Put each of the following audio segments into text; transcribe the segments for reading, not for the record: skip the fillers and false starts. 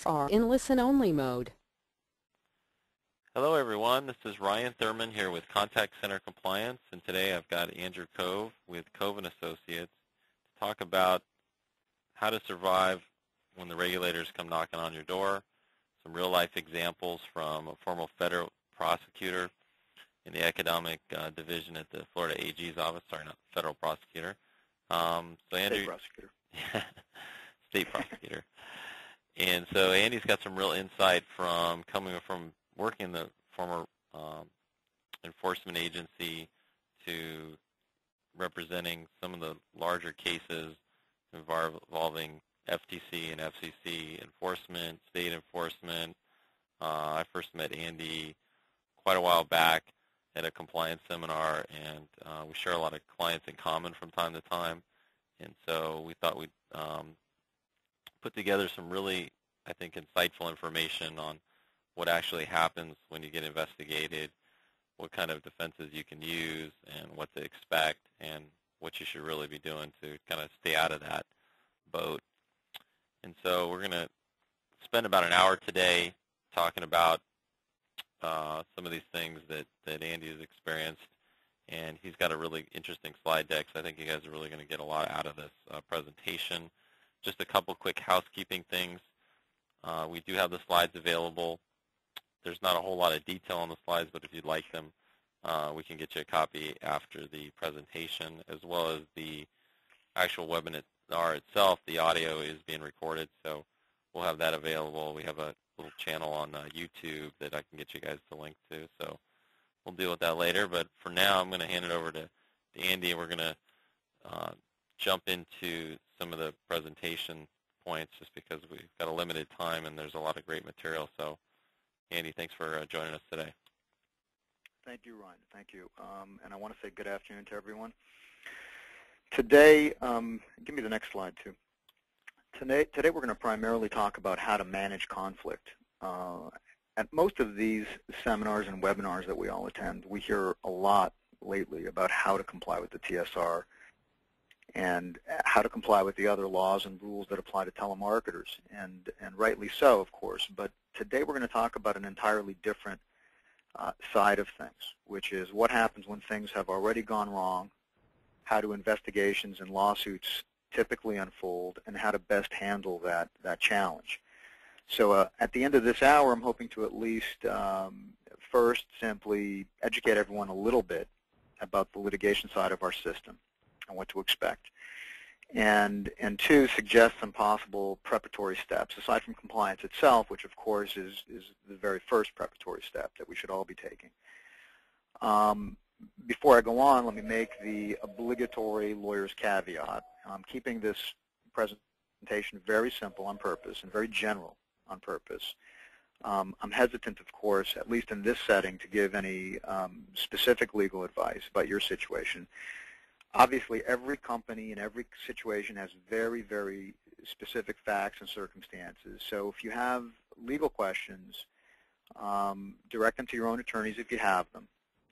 participants are in listen-only mode. Hello everyone, this is Ryan Thurman here with Contact Center Compliance, and today I've got Andrew Cove with Cove & Associates to talk about how to survive when the regulators come knocking on your door, some real-life examples from a former federal prosecutor in the economic division at the Florida AG's office, sorry, not federal prosecutor. So Andrew, State prosecutor. State prosecutor. And so Andy's got some real insight from coming from working in the former enforcement agency to representing some of the larger cases involving FTC and FCC enforcement, state enforcement. I first met Andy quite a while back at a compliance seminar, and we share a lot of clients in common from time to time. And so we thought we'd put together some really, I think, insightful information on what actually happens when you get investigated, what kind of defenses you can use, and what to expect, and what you should really be doing to kind of stay out of that boat. And so we're going to spend about an hour today talking about some of these things that Andy has experienced, and he's got a really interesting slide deck, so I think you guys are really going to get a lot out of this presentation. Just a couple quick housekeeping things. We do have the slides available. There's not a whole lot of detail on the slides, but if you'd like them, we can get you a copy after the presentation, as well as the actual webinar itself. The audio is being recorded, so we'll have that available. We have a little channel on YouTube that I can get you guys the link to, so we'll deal with that later. But for now, I'm going to hand it over to Andy, and we're going to jump into some of the presentation points just because we've got a limited time and there's a lot of great material. So Andy, thanks for joining us today. Thank you, Ryan. Thank you. And I want to say good afternoon to everyone. Today, give me the next slide, too. Today we're going to primarily talk about how to manage conflict. At most of these seminars and webinars that we all attend, we hear a lot lately about how to comply with the TSR and how to comply with the other laws and rules that apply to telemarketers, and rightly so, of course. But today we're going to talk about an entirely different side of things, which is what happens when things have already gone wrong, how do investigations and lawsuits typically unfold, and how to best handle that challenge. So at the end of this hour, I'm hoping to at least first simply educate everyone a little bit about the litigation side of our system and what to expect, and two, suggest some possible preparatory steps, aside from compliance itself, which of course is the very first preparatory step that we should all be taking. Before I go on, let me make the obligatory lawyer's caveat. I'm keeping this presentation very simple on purpose and very general on purpose. I'm hesitant, of course, at least in this setting, to give any specific legal advice about your situation. Obviously, every company and every situation has very, very specific facts and circumstances. So if you have legal questions, direct them to your own attorneys if you have them,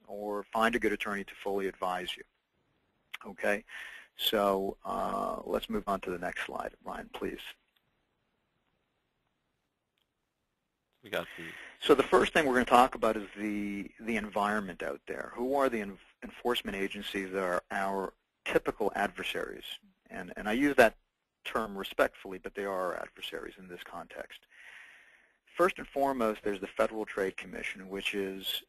or find a good attorney to fully advise you. Okay? So let's move on to the next slide. Ryan, please. We got the... So the first thing we're going to talk about is the environment out there. Who are the enforcement agencies that are our typical adversaries? And I use that term respectfully, but they are our adversaries in this context. First and foremost, there's the Federal Trade Commission, which is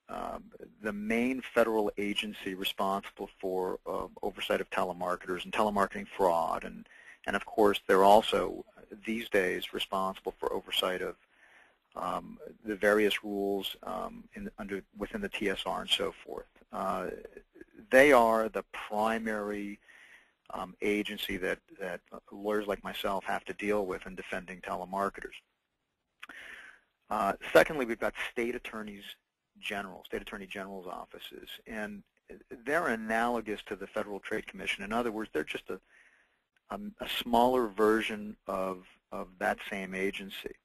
the main federal agency responsible for oversight of telemarketers and telemarketing fraud. And of course, they're also, these days, responsible for oversight of the various rules within the TSR and so forth. They are the primary agency that lawyers like myself have to deal with in defending telemarketers. Secondly, we've got state attorney general's offices, and they're analogous to the Federal Trade Commission. In other words, they're just a smaller version of that same agency.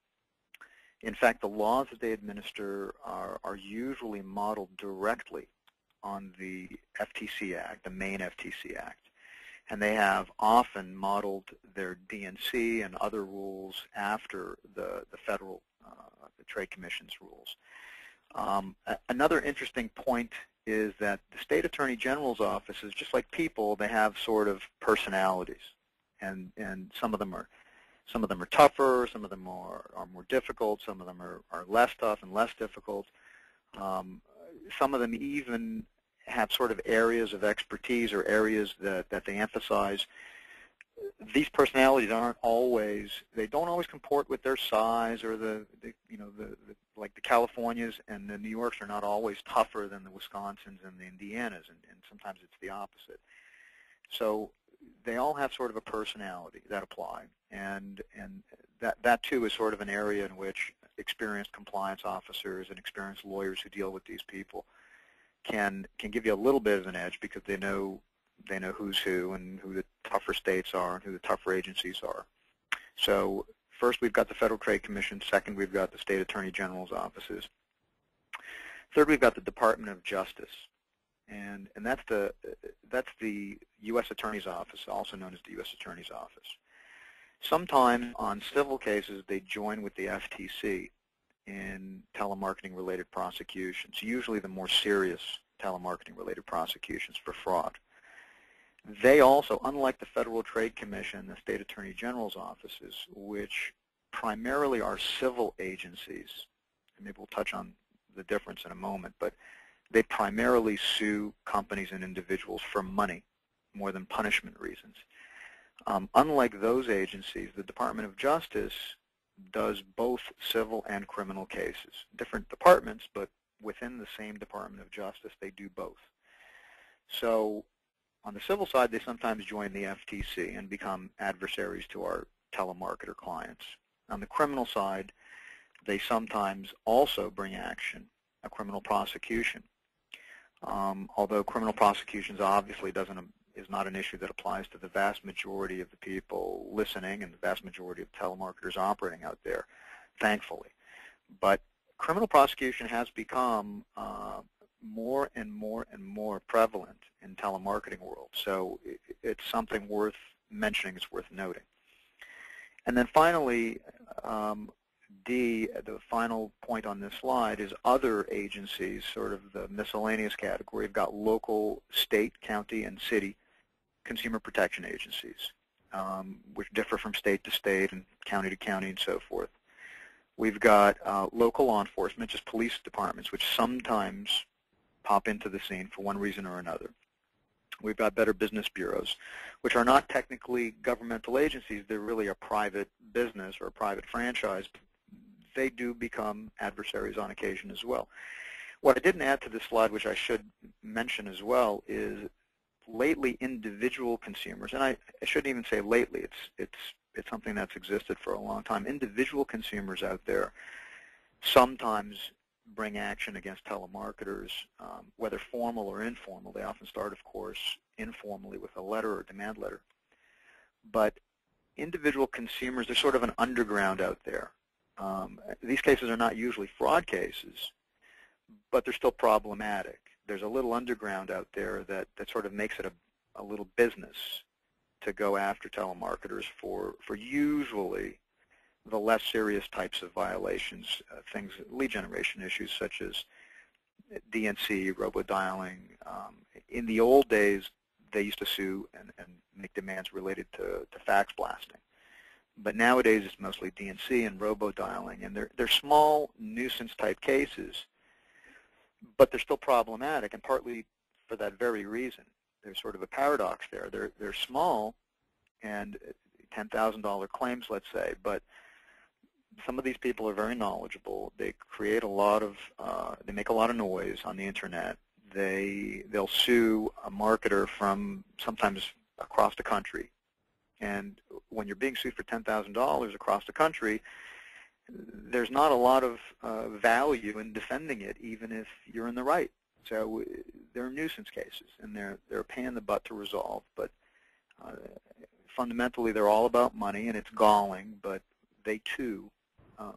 In fact, the laws that they administer are usually modeled directly on the FTC Act, the main FTC Act. and they have often modeled their DNC and other rules after the federal the Trade Commission's rules. Another interesting point is that the State Attorney General's offices, just like people, they have sort of personalities, and some of them are tougher, some of them are more difficult, some of them are less tough and less difficult. Some of them even have sort of areas of expertise or areas that they emphasize. These personalities don't always comport with their size, or like the Californias and the New Yorks are not always tougher than the Wisconsins and the Indianas, and sometimes it's the opposite. So they all have sort of a personality that apply, and that too is sort of an area in which experienced compliance officers and experienced lawyers who deal with these people can give you a little bit of an edge, because they know who's who and who the tougher states are and who the tougher agencies are. So first we've got the Federal Trade Commission. Second, we've got the State Attorney General's offices. Third, we've got the Department of Justice, and that's the U.S. Attorney's Office, also known as the U.S. Attorney's Office. Sometimes on civil cases they join with the FTC in telemarketing-related prosecutions, usually the more serious telemarketing-related prosecutions for fraud. They also, unlike the Federal Trade Commission and the State Attorney General's offices, which primarily are civil agencies, and maybe we'll touch on the difference in a moment, but they primarily sue companies and individuals for money more than punishment reasons. Unlike those agencies, the Department of Justice does both civil and criminal cases. Different departments, but within the same Department of Justice, they do both. So on the civil side, they sometimes join the FTC and become adversaries to our telemarketer clients. On the criminal side, they sometimes also bring action, a criminal prosecution. Although criminal prosecutions obviously is not an issue that applies to the vast majority of the people listening and the vast majority of telemarketers operating out there, thankfully. But criminal prosecution has become more and more prevalent in telemarketing world. So it's something worth mentioning, it's worth noting. And then finally, D, the final point on this slide, is other agencies, sort of the miscellaneous category. We've got local, state, county, and city consumer protection agencies, which differ from state to state and county to county and so forth. We've got local law enforcement, just police departments, which sometimes pop into the scene for one reason or another. We've got Better Business Bureaus, which are not technically governmental agencies. They're really a private business or a private franchise. They do become adversaries on occasion as well. What I didn't add to this slide, which I should mention as well, is lately individual consumers, and I shouldn't even say lately, it's something that's existed for a long time. Individual consumers out there sometimes bring action against telemarketers, whether formal or informal. They often start, of course, informally with a letter or demand letter. But individual consumers, they're sort of an underground out there. These cases are not usually fraud cases, but they're still problematic. There's a little underground out there that sort of makes it a little business to go after telemarketers for usually the less serious types of violations, things, lead generation issues such as DNC, robodialing. In the old days, they used to sue and make demands related to fax blasting. But nowadays, it's mostly DNC and robodialing, and they're small nuisance-type cases, but they're still problematic, and partly for that very reason. There's sort of a paradox there. They're small, and $10,000 claims, let's say, but some of these people are very knowledgeable. They create a lot of, they make a lot of noise on the internet. They'll sue a marketer from sometimes across the country. And when you're being sued for $10,000 across the country, there's not a lot of value in defending it, even if you're in the right. So they're nuisance cases, and they're a pain in the butt to resolve. But fundamentally, they're all about money, and it's galling. But they too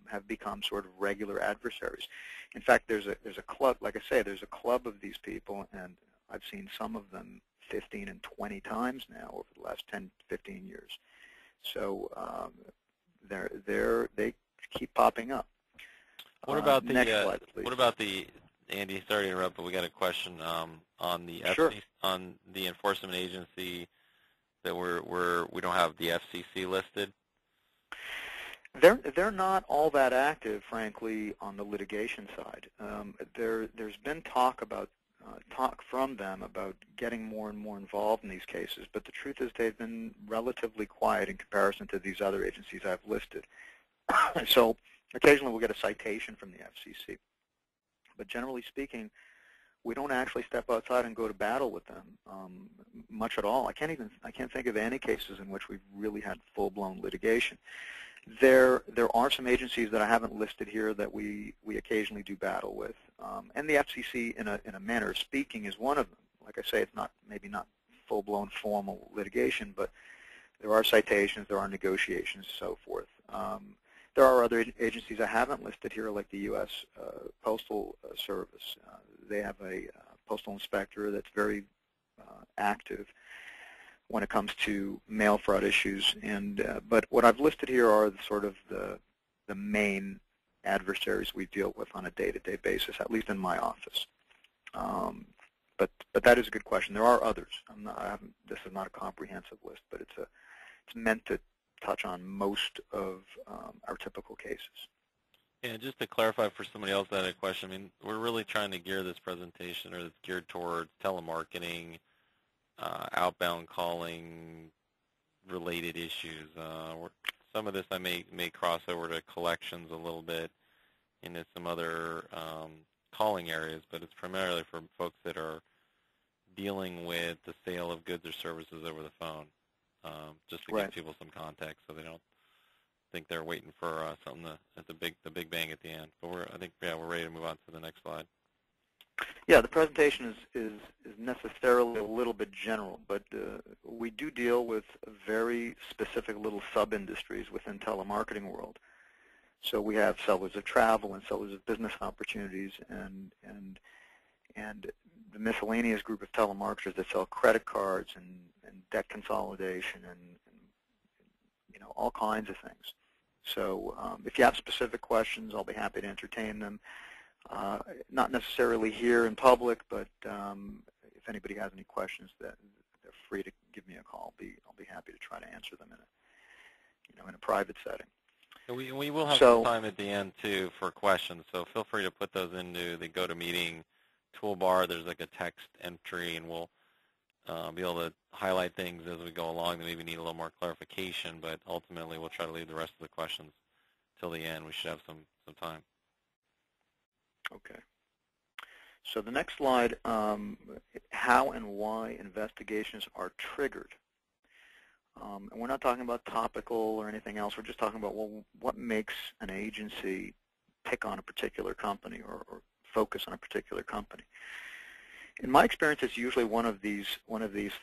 have become sort of regular adversaries. In fact, there's a club. Like I say, there's a club of these people, and I've seen some of them 15 and 20 times now over the last 10, 15 years. So they keep popping up. What about next slide, please. What about the Andy? Sorry to interrupt, but we got a question on the Sure. on the enforcement agency that we don't have the FCC listed. They're not all that active, frankly, on the litigation side. There's been talk from them about getting more and more involved in these cases, but the truth is they've been relatively quiet in comparison to these other agencies I've listed. So occasionally we'll get a citation from the FCC, but generally speaking, we don't actually step outside and go to battle with them much at all. I can't think of any cases in which we've really had full-blown litigation. There are some agencies that I haven't listed here that we occasionally do battle with, and the FCC, in a manner of speaking, is one of them. Like I say, it's maybe not full-blown formal litigation, but there are citations, there are negotiations, so forth. There are other agencies I haven't listed here, like the U.S. Postal Service. They have a postal inspector that's very active when it comes to mail fraud issues. But what I've listed here are sort of the main adversaries we deal with on a day-to-day basis, at least in my office. But that is a good question. There are others. This is not a comprehensive list, but it's meant to touch on most of our typical cases. Yeah, just to clarify for somebody else that had a question, I mean, we're really trying to gear this presentation, or it's geared towards telemarketing, outbound calling related issues. Some of this I may cross over to collections a little bit into some other calling areas, but it's primarily for folks that are dealing with the sale of goods or services over the phone, just to give people some context so they don't think they're waiting for something at the big bang at the end. But I think we're ready to move on to the next slide. Yeah, the presentation is necessarily a little bit general, but we do deal with very specific little sub-industries within telemarketing world. So we have sellers of travel and sellers of business opportunities, and the miscellaneous group of telemarketers that sell credit cards and debt consolidation and all kinds of things. So if you have specific questions, I'll be happy to entertain them. Not necessarily here in public, but if anybody has any questions, they're free to give me a call. I'll be happy to try to answer them in a private setting. We will have some time at the end too for questions, so feel free to put those into the GoToMeeting toolbar. There's like a text entry, and we'll be able to highlight things as we go along that maybe need a little more clarification, but ultimately we'll try to leave the rest of the questions till the end. We should have some time. Okay. So the next slide, how and why investigations are triggered. And we're not talking about topical or anything else. We're just talking about, well, what makes an agency pick on a particular company or focus on a particular company. In my experience, it's usually one of these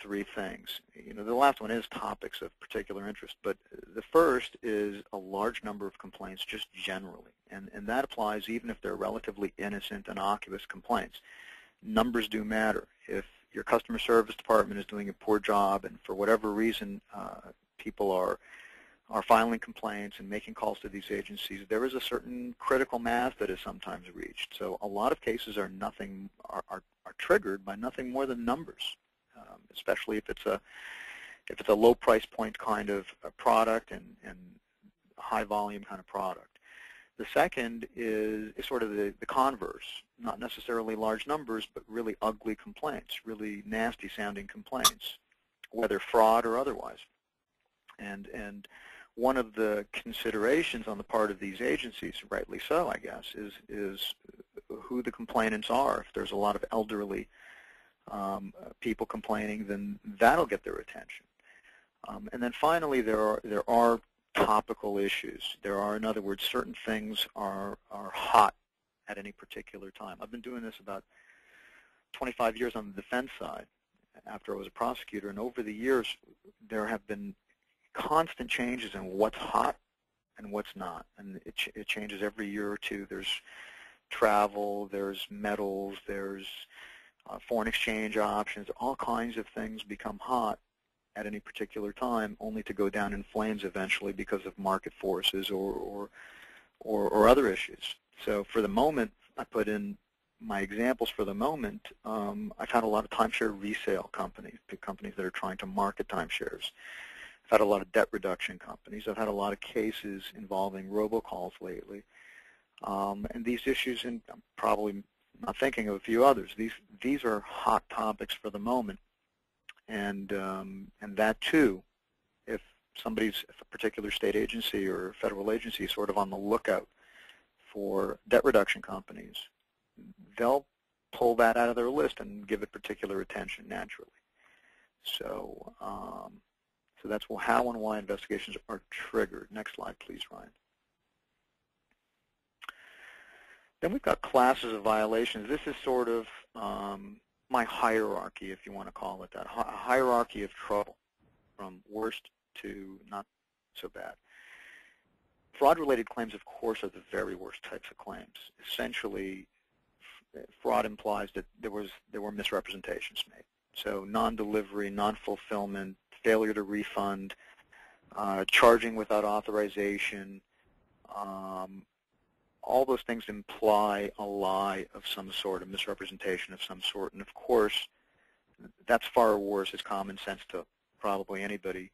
three things. The last one is topics of particular interest, but the first is a large number of complaints just generally, and that applies even if they're relatively innocent, innocuous complaints. Numbers do matter. If your customer service department is doing a poor job, and for whatever reason people are filing complaints and making calls to these agencies, there is a certain critical mass that is sometimes reached. So a lot of cases are triggered by nothing more than numbers, especially if it's a low price point kind of a product and high volume kind of product. The second is sort of the converse, not necessarily large numbers, but really ugly complaints, really nasty sounding complaints, whether fraud or otherwise. And one of the considerations on the part of these agencies, rightly so, I guess, is who the complainants are. If there's a lot of elderly people complaining, then that'll get their attention. And then finally, there are topical issues. There are, in other words, certain things are hot at any particular time. I've been doing this about 25 years on the defense side after I was a prosecutor, and over the years there have been constant changes in what's hot and what's not, and it changes every year or two. There's travel, there's metals, there's foreign exchange options, all kinds of things become hot at any particular time, only to go down in flames eventually because of market forces or other issues. So for the moment, I put in my examples for the moment. I've had a lot of timeshare resale companies, the companies that are trying to market timeshares. I've had a lot of debt reduction companies. I've had a lot of cases involving robocalls lately. And these issues, and I'm probably not thinking of a few others, these are hot topics for the moment. And that too, if a particular state agency or federal agency is sort of on the lookout for debt reduction companies, they'll pull that out of their list and give it particular attention naturally. So, so that's how and why investigations are triggered. Next slide, please, Ryan. Then we've got classes of violations. This is sort of my hierarchy, if you want to call it that, a hierarchy of trouble from worst to not so bad. Fraud-related claims, of course, are the very worst types of claims. Essentially, fraud implies that there were misrepresentations made. So non-delivery, non-fulfillment, failure to refund, charging without authorization, all those things imply a lie of some sort, a misrepresentation of some sort. And of course, that's far worse. It's common sense to probably anybody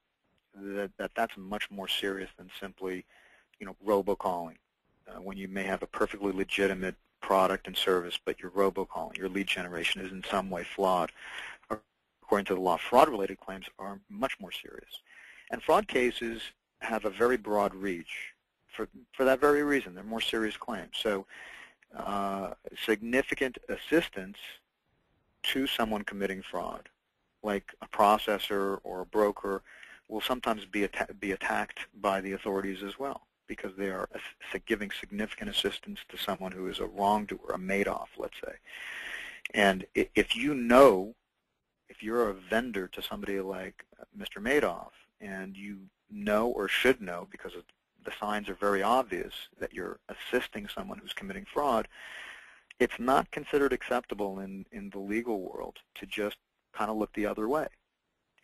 that's much more serious than simply, robocalling. When you may have a perfectly legitimate product and service, but you're robocalling, your lead generation is in some way flawed. According to the law, fraud-related claims are much more serious. And fraud cases have a very broad reach. For that very reason, they're more serious claims. So significant assistance to someone committing fraud, like a processor or a broker, will sometimes be attacked by the authorities as well, because they are giving significant assistance to someone who is a wrongdoer, a Madoff, let's say. And if you're a vendor to somebody like Mr. Madoff, and you know or should know, because the signs are very obvious, that you're assisting someone who's committing fraud, it's not considered acceptable in the legal world to just kind of look the other way.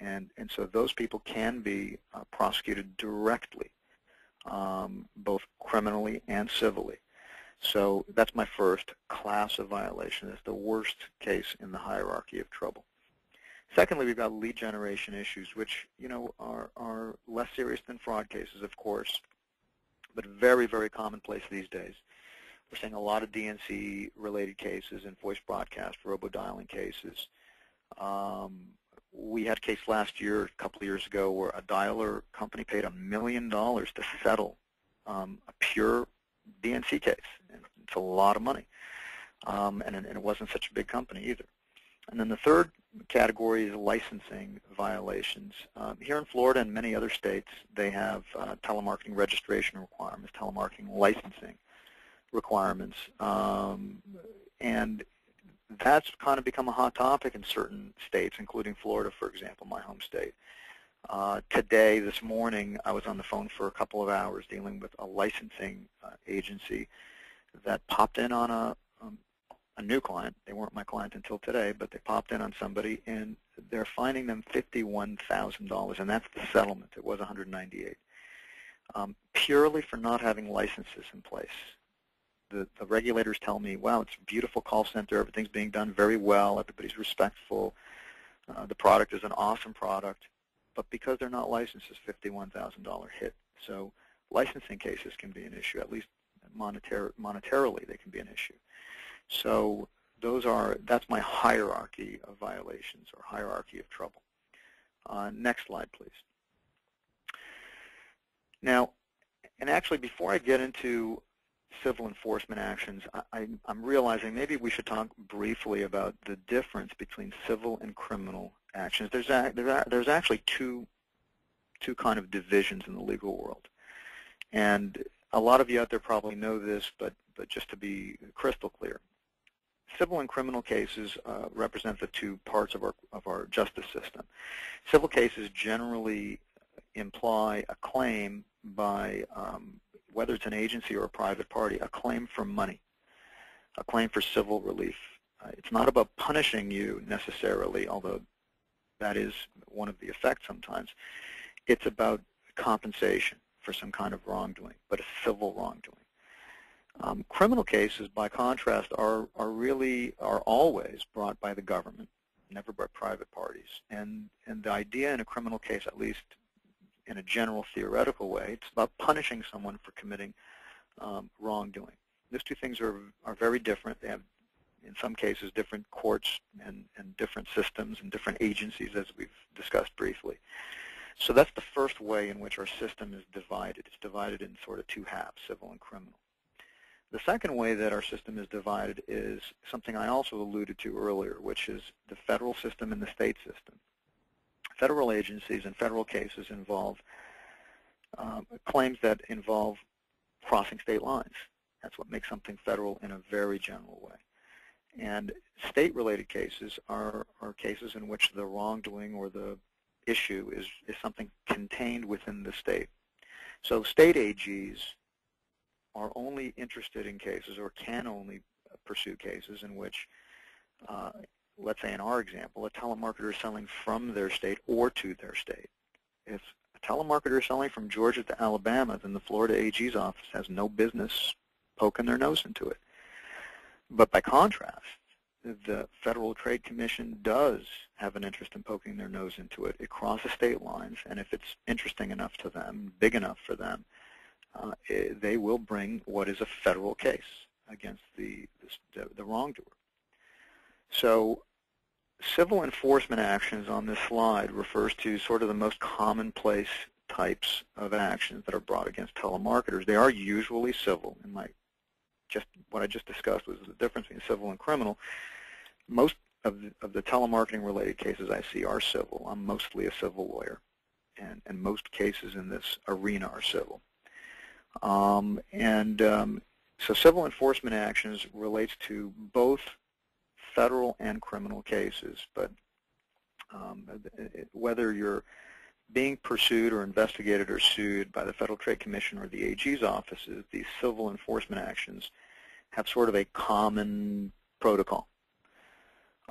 And so those people can be prosecuted directly, both criminally and civilly. So that's my first class of violation. It's the worst case in the hierarchy of trouble. Secondly, we've got lead generation issues, which are less serious than fraud cases, of course, but very, very commonplace these days. We're seeing a lot of DNC-related cases and voice broadcast, robo-dialing cases. We had a case last year, a couple of years ago, where a dialer company paid $1 million to settle a pure DNC case. It's a lot of money, and it wasn't such a big company either. And then the third category is licensing violations. Here in Florida and many other states, they have telemarketing registration requirements, telemarketing licensing requirements, and that's kind of become a hot topic in certain states, including Florida, for example, my home state. This morning, I was on the phone for a couple of hours dealing with a licensing agency that popped in on a new client. They weren't my client until today, but they popped in on somebody, and they're fining them $51,000, and that's the settlement. It was $198,000, purely for not having licenses in place. The regulators tell me, wow, it's a beautiful call center, everything's being done very well, everybody's respectful, the product is an awesome product, but because they're not licensed, it's a $51,000 hit. So licensing cases can be an issue, at least monetarily they can be an issue. So that's my hierarchy of violations, or hierarchy of trouble. Next slide, please. Now, and actually before I get into civil enforcement actions, I'm realizing maybe we should talk briefly about the difference between civil and criminal actions. There's actually two kind of divisions in the legal world. And a lot of you out there probably know this, but just to be crystal clear, civil and criminal cases represent the two parts of our justice system. Civil cases generally imply a claim by, whether it's an agency or a private party, a claim for money, a claim for civil relief. It's not about punishing you necessarily, although that is one of the effects sometimes. It's about compensation for some kind of wrongdoing, but a civil wrongdoing. Criminal cases, by contrast, are always brought by the government, never by private parties. And the idea in a criminal case, at least in a general theoretical way, it's about punishing someone for committing wrongdoing. Those two things are very different. They have, in some cases, different courts and different systems and different agencies, as we've discussed briefly. So that's the first way in which our system is divided. It's divided in sort of two halves, civil and criminal. The second way that our system is divided is something I also alluded to earlier, which is the federal system and the state system. Federal agencies and federal cases involve claims that involve crossing state lines. That's what makes something federal in a very general way. And state-related cases are cases in which the wrongdoing or the issue is something contained within the state. So state AGs are only interested in cases, or can only pursue cases, in which, let's say in our example, a telemarketer is selling from their state or to their state. If a telemarketer is selling from Georgia to Alabama, then the Florida AG's office has no business poking their nose into it. But by contrast, the Federal Trade Commission does have an interest in poking their nose into it. It crosses state lines, and if it's interesting enough to them, big enough for them, they will bring what is a federal case against the wrongdoer. So civil enforcement actions on this slide refers to sort of the most commonplace types of actions that are brought against telemarketers. They are usually civil. In what I just discussed was the difference between civil and criminal. Most of the telemarketing related cases I see are civil. I'm mostly a civil lawyer, and most cases in this arena are civil. So civil enforcement actions relates to both federal and criminal cases, but whether you're being pursued or investigated or sued by the Federal Trade Commission or the AG's offices, these civil enforcement actions have sort of a common protocol.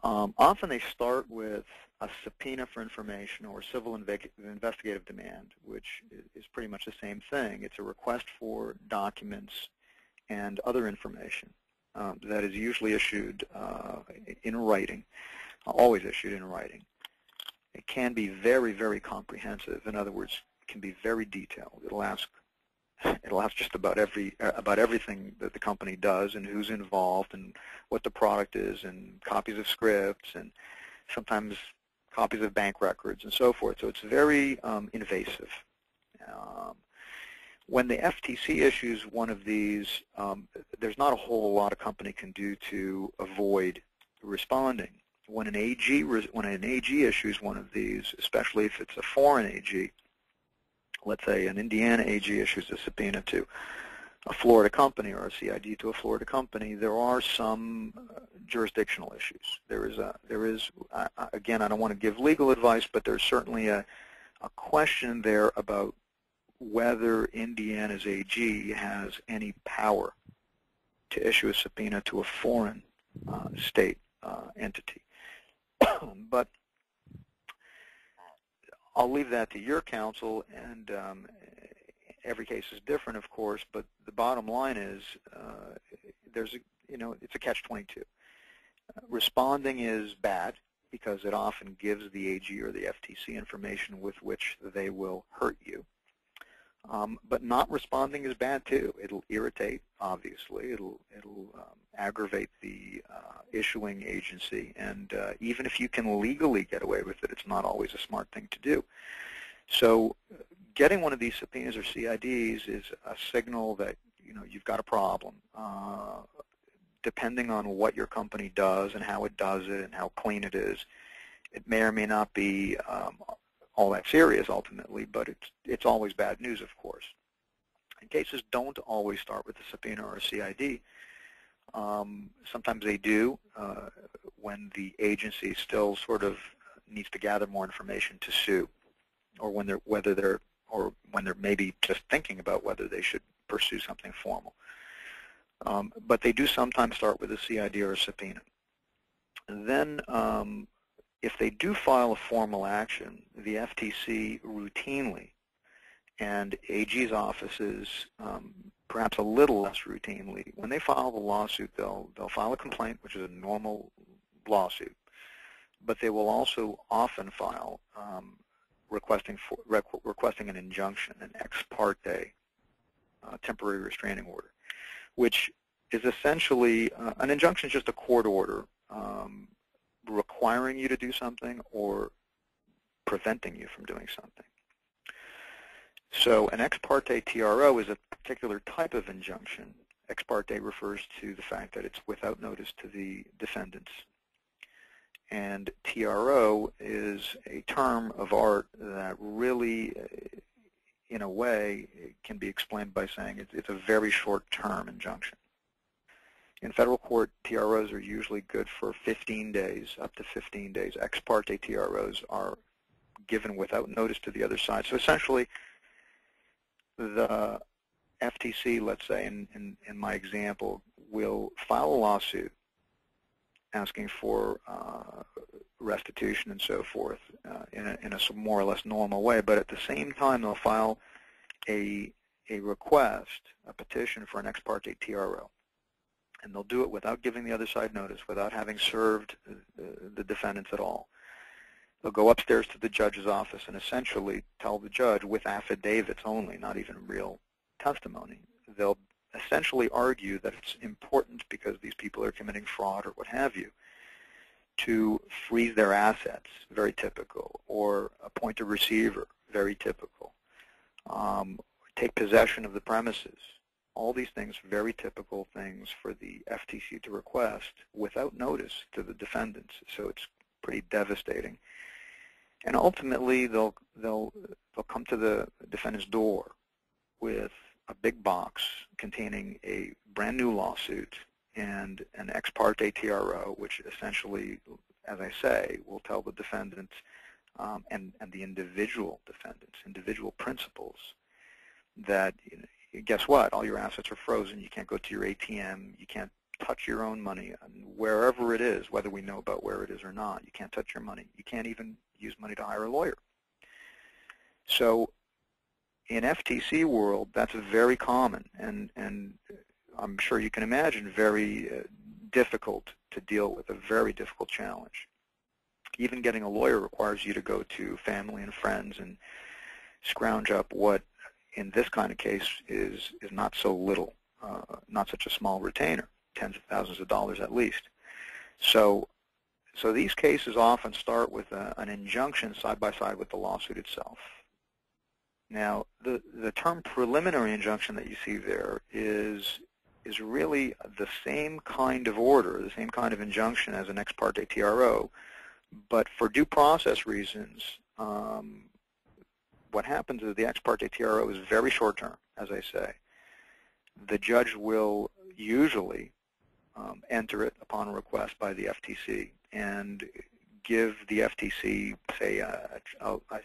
Often they start with a subpoena for information or civil investigative demand, which is pretty much the same thing. It's a request for documents and other information that is usually issued in writing, always issued in writing. It can be very, very comprehensive. In other words, it can be very detailed. It'll ask just about everything that the company does and who's involved and what the product is, and copies of scripts and sometimes copies of bank records and so forth. So it's very invasive. When the FTC issues one of these, there's not a whole lot a company can do to avoid responding. When an AG issues one of these, especially if it's a foreign AG, let's say an Indiana AG issues a subpoena to a Florida company or a CID to a Florida company, there are some jurisdictional issues. There is again, I don't want to give legal advice, but there's certainly a question there about whether Indiana's AG has any power to issue a subpoena to a foreign state entity. But I'll leave that to your counsel, and every case is different, of course, but the bottom line is it's a catch-22. Responding is bad because it often gives the AG or the FTC information with which they will hurt you. But not responding is bad too. It'll irritate, obviously. It'll aggravate the issuing agency, and even if you can legally get away with it, it's not always a smart thing to do. So getting one of these subpoenas or CIDs is a signal that you've got a problem. Depending on what your company does and how it does it and how clean it is, it may or may not be all that serious ultimately, but it's always bad news, of course. And cases don't always start with a subpoena or a CID. Sometimes they do when the agency still sort of needs to gather more information to sue, or when they're maybe just thinking about whether they should pursue something formal. But they do sometimes start with a CID or a subpoena. Then if they do file a formal action, the FTC routinely, and AG's offices perhaps a little less routinely, when they file the lawsuit, they'll file a complaint, which is a normal lawsuit, but they will also often file requesting an injunction, an ex parte temporary restraining order, which is essentially an injunction is just a court order requiring you to do something or preventing you from doing something. So an ex parte TRO is a particular type of injunction. Ex parte refers to the fact that it's without notice to the defendants. And TRO is a term of art that really, in a way, can be explained by saying it's a very short-term injunction. In federal court, TROs are usually good for 15 days, up to 15 days. Ex parte TROs are given without notice to the other side. So essentially, the FTC, let's say, in my example, will file a lawsuit asking for restitution and so forth in a more or less normal way, but at the same time they'll file a request, a petition for an ex parte TRO. And they'll do it without giving the other side notice, without having served the defendants at all. They'll go upstairs to the judge's office and essentially tell the judge, with affidavits only, not even real testimony, they'll essentially argue that it's important because these people are committing fraud or what have you, to freeze their assets, very typical, or appoint a receiver, very typical, take possession of the premises. All these things, very typical things for the FTC to request without notice to the defendants. So it's pretty devastating. And ultimately, they'll come to the defendant's door with a big box containing a brand new lawsuit and an ex parte TRO, which essentially, as I say, will tell the defendant and the individual defendants, individual principals, that guess what? All your assets are frozen. You can't go to your ATM. You can't touch your own money. Wherever it is, whether we know about where it is or not, you can't touch your money. You can't even use money to hire a lawyer. So in FTC world, that's very common, and I'm sure you can imagine very difficult to deal with, a very difficult challenge. Even getting a lawyer requires you to go to family and friends and scrounge up what, in this kind of case, is not so little, not such a small retainer, tens of thousands of dollars at least. So these cases often start with an injunction side by side with the lawsuit itself. Now, the term preliminary injunction that you see there is really the same kind of order, the same kind of injunction as an ex parte TRO, but for due process reasons, what happens is the ex parte TRO is very short term, as I say. The judge will usually enter it upon request by the FTC and give the FTC, say, a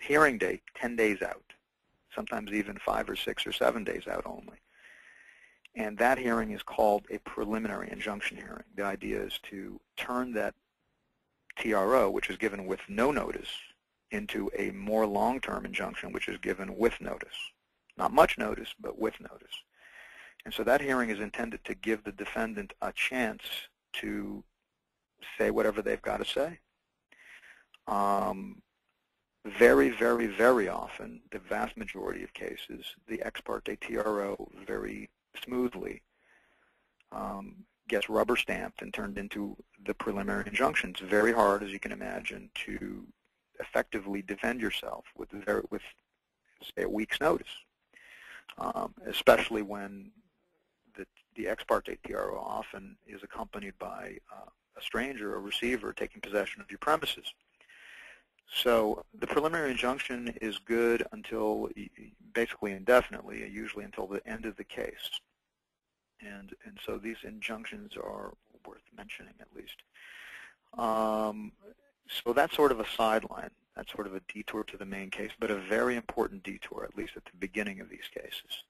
hearing date 10 days out, sometimes even 5 or 6 or 7 days out only. And that hearing is called a preliminary injunction hearing. The idea is to turn that TRO, which is given with no notice, into a more long-term injunction, which is given with notice. Not much notice, but with notice. And so that hearing is intended to give the defendant a chance to say whatever they've got to say. Very, very, very often, the vast majority of cases, the ex parte TRO very smoothly gets rubber stamped and turned into the preliminary injunction. It's very hard, as you can imagine, to effectively defend yourself with say, a week's notice, especially when the ex parte TRO often is accompanied by a stranger, a receiver, taking possession of your premises. So the preliminary injunction is good until, basically indefinitely, usually until the end of the case. And so these injunctions are worth mentioning at least. So that's sort of a sideline. That's sort of a detour to the main case, but a very important detour, at least at the beginning of these cases.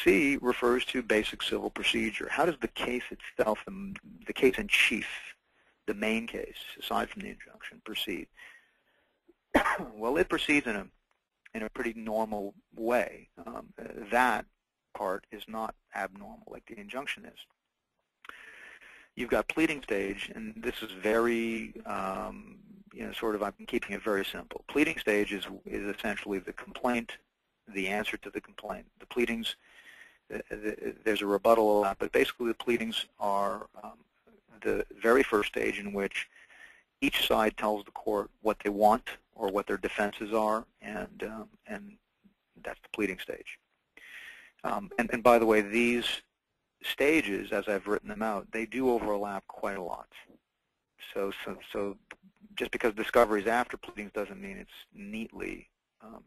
C refers to basic civil procedure. How does the case itself, the case in chief, the main case, aside from the injunction, proceed? Well, it proceeds in a pretty normal way. That part is not abnormal like the injunction is. You've got pleading stage, and this is very, sort of, I'm keeping it very simple. Pleading stage is essentially the complaint, the answer to the complaint. The pleadings, there's a rebuttal of that, but basically the pleadings are the very first stage in which each side tells the court what they want or what their defenses are, and that's the pleading stage. And by the way, these stages, as I've written them out, they do overlap quite a lot. So just because discovery is after pleadings doesn't mean it's neatly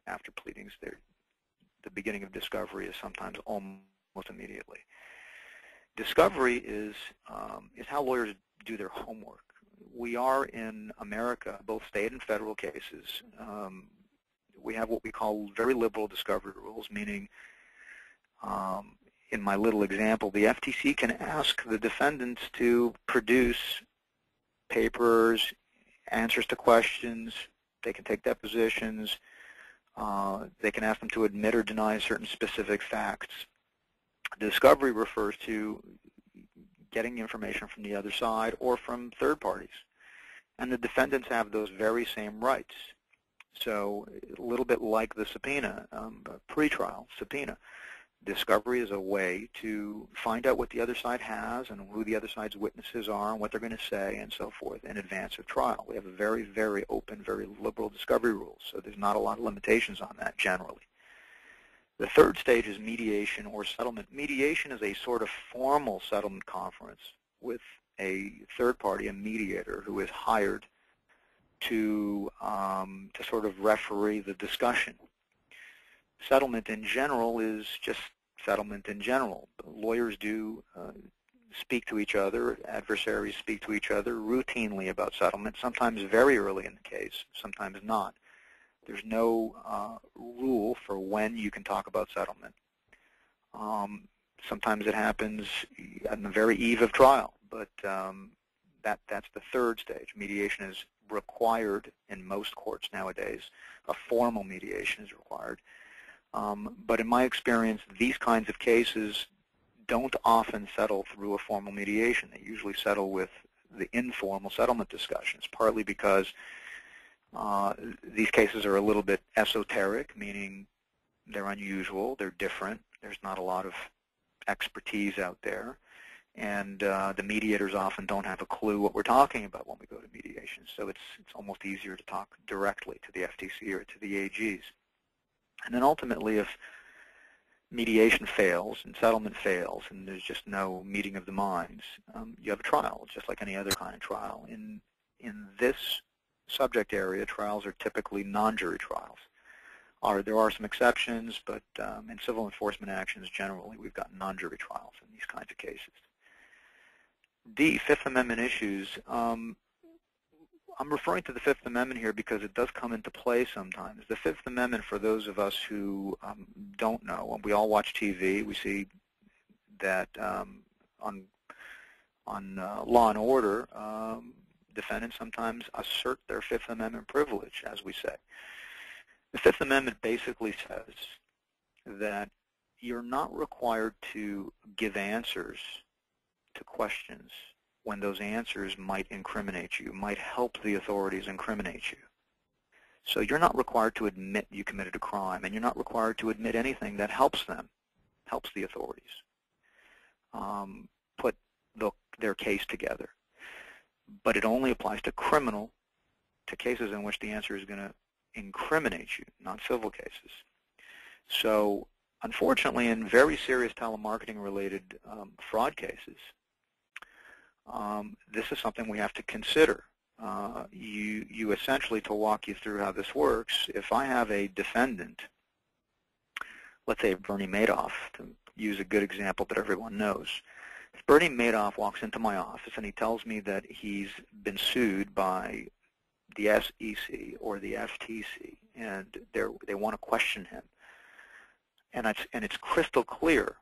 after pleadings. The beginning of discovery is sometimes almost immediately. Discovery is how lawyers do their homework. We are in America, both state and federal cases, we have what we call very liberal discovery rules, meaning in my little example, the FTC can ask the defendants to produce papers, answers to questions. They can take depositions. They can ask them to admit or deny certain specific facts. Discovery refers to getting information from the other side or from third parties. And the defendants have those very same rights. So a little bit like the subpoena, pretrial subpoena. Discovery is a way to find out what the other side has and who the other side's witnesses are and what they're going to say and so forth in advance of trial. We have a very, very open, very liberal discovery rules, so there's not a lot of limitations on that generally. The third stage is mediation or settlement. Mediation is a sort of formal settlement conference with a third party, a mediator, who is hired to sort of referee the discussion. Settlement in general is just settlement in general. Lawyers do speak to each other, adversaries speak to each other routinely about settlement, sometimes very early in the case, sometimes not. There's no rule for when you can talk about settlement. Sometimes it happens on the very eve of trial, but that's the third stage. Mediation is required in most courts nowadays. A formal mediation is required. But in my experience, these kinds of cases don't often settle through a formal mediation. They usually settle with the informal settlement discussions, partly because these cases are a little bit esoteric, meaning they're unusual, they're different, there's not a lot of expertise out there, and the mediators often don't have a clue what we're talking about when we go to mediation. So it's almost easier to talk directly to the FTC or to the AGs. And then ultimately, if mediation fails and settlement fails and there's just no meeting of the minds, you have a trial, just like any other kind of trial. In this subject area, trials are typically non-jury trials. There are some exceptions, but in civil enforcement actions, generally, we've got non-jury trials in these kinds of cases. D, Fifth Amendment issues. I'm referring to the Fifth Amendment here because it does come into play sometimes. The Fifth Amendment, for those of us who don't know, when we all watch TV, we see that on Law and Order, defendants sometimes assert their Fifth Amendment privilege, as we say. The Fifth Amendment basically says that you're not required to give answers to questions when those answers might incriminate you, might help the authorities incriminate you. So you're not required to admit you committed a crime, and you're not required to admit anything that helps them, helps the authorities put their case together. But it only applies to cases in which the answer is going to incriminate you, not civil cases. So unfortunately, in very serious telemarketing-related fraud cases, this is something we have to consider. You essentially, to walk you through how this works, if I have a defendant, let's say Bernie Madoff, to use a good example that everyone knows. If Bernie Madoff walks into my office and he tells me that he's been sued by the SEC or the FTC, and they want to question him, and it's crystal clear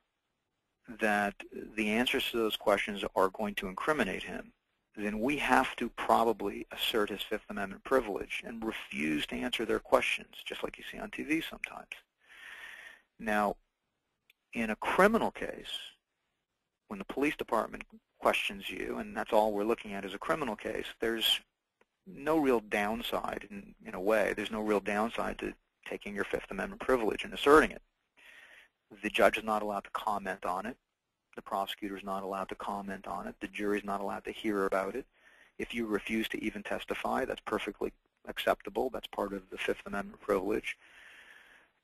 that the answers to those questions are going to incriminate him, then we have to probably assert his Fifth Amendment privilege and refuse to answer their questions, just like you see on TV sometimes. Now, in a criminal case, when the police department questions you, and that's all we're looking at is a criminal case, there's no real downside, in a way. There's no real downside to taking your Fifth Amendment privilege and asserting it. The judge is not allowed to comment on it. The prosecutor is not allowed to comment on it. The jury is not allowed to hear about it. If you refuse to even testify, that's perfectly acceptable. That's part of the Fifth Amendment privilege.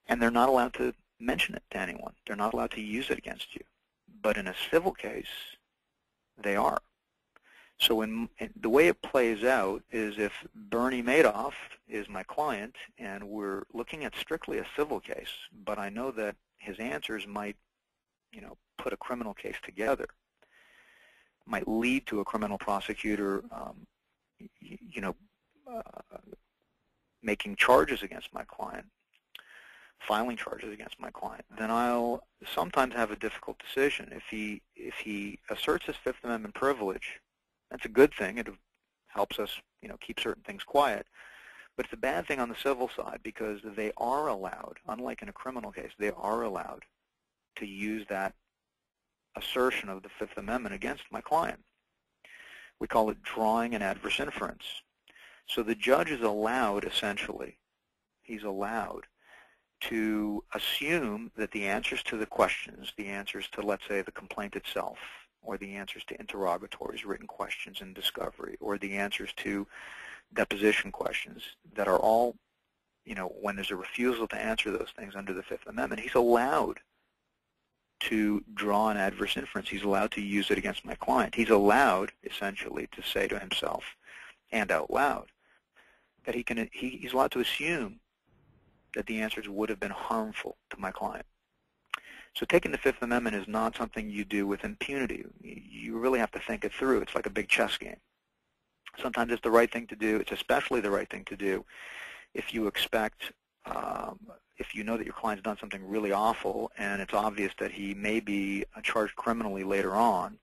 And they're not allowed to mention it to anyone. They're not allowed to use it against you. But in a civil case, they are. So the way it plays out is if Bernie Madoff is my client and we're looking at strictly a civil case, but I know that his answers might, put a criminal case together, might lead to a criminal prosecutor, making charges against my client, filing charges against my client, then I'll sometimes have a difficult decision. If he asserts his Fifth Amendment privilege, that's a good thing. It helps us, keep certain things quiet. But it's a bad thing on the civil side because they are allowed, unlike in a criminal case, they are allowed to use that assertion of the Fifth Amendment against my client. We call it drawing an adverse inference. So the judge is allowed, essentially, he's allowed to assume that the answers to the questions, the answers to, let's say, the complaint itself, or the answers to interrogatories, written questions in discovery, or the answers to deposition questions that are all, when there's a refusal to answer those things under the Fifth Amendment, he's allowed to draw an adverse inference. He's allowed to use it against my client. He's allowed, essentially, to say to himself and out loud that he's allowed to assume that the answers would have been harmful to my client. So taking the Fifth Amendment is not something you do with impunity. You really have to think it through. It's like a big chess game. Sometimes it's the right thing to do. It's especially the right thing to do if you expect, if you know that your client's done something really awful and it's obvious that he may be charged criminally later on.